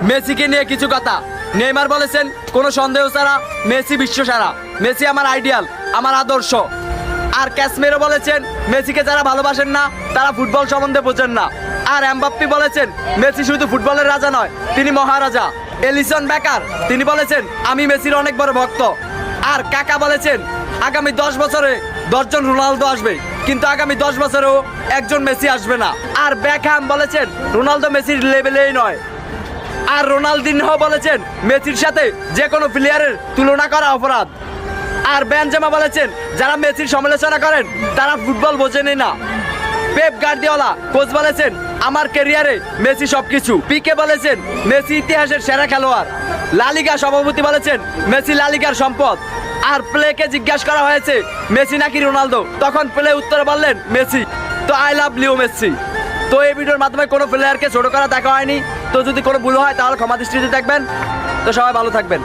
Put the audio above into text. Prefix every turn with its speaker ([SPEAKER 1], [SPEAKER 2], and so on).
[SPEAKER 1] মেসিকে নিয়ে কিছু কথা। নেইমার বলেছেন কোনো সন্দেহ ছাড়া মেসি বিশ্বসেরা, মেসি আমার আইডিয়াল, আমার আদর্শ। আর ক্যাসমেরো বলেছেন মেসিকে যারা ভালোবাসেন না তারা ফুটবল সম্বন্ধে বোঝেন না। আর এমবাপ্পে বলেছেন মেসি শুধু ফুটবলের রাজা নয়, তিনি মহারাজা। এলিসন বেকার তিনি বলেছেন আমি মেসির অনেক বড় ভক্ত। আর কাকা বলেছেন আগামী 10 বছরে 10 জন রোনালদো আসবে, কিন্তু আগামী 10 বছরেও একজন মেসি আসবে না। আর বেকহ্যাম বলেছেন রোনালদো মেসির লেভেলেই নয়। আর রোনালদিনহো বলেছেন মেসির সাথে যে কোনো প্লেয়ারের তুলনা করা অপরাধ। আর বেনজেমা বলেছেন যারা মেসির সমালোচনা করেন তারা ফুটবল বোঝেনই না। পেপ গার্দিওলা কোচ বলেছেন আমার ক্যারিয়ারে মেসি সবকিছু। পিকে বলেছেন মেসি ইতিহাসের সেরা খেলোয়াড়। লা লিগা সভাপতি বলেছেন মেসি লা লিগার সম্পদ। আর প্লেকে জিজ্ঞাসা করা হয়েছে মেসি নাকি রোনালদো, তখন প্লে উত্তরে বললেন মেসি। তো আই লাভ লিও মেসি। তো এই ভিডিওর মাধ্যমে কোনো প্লেয়ারকে ছোট করা দেখা হয়নি। তো যদি কোনো ভুল হয় তাহলে ক্ষমা দৃষ্টিতে দেখবেন। তো সবাই ভালো থাকবেন।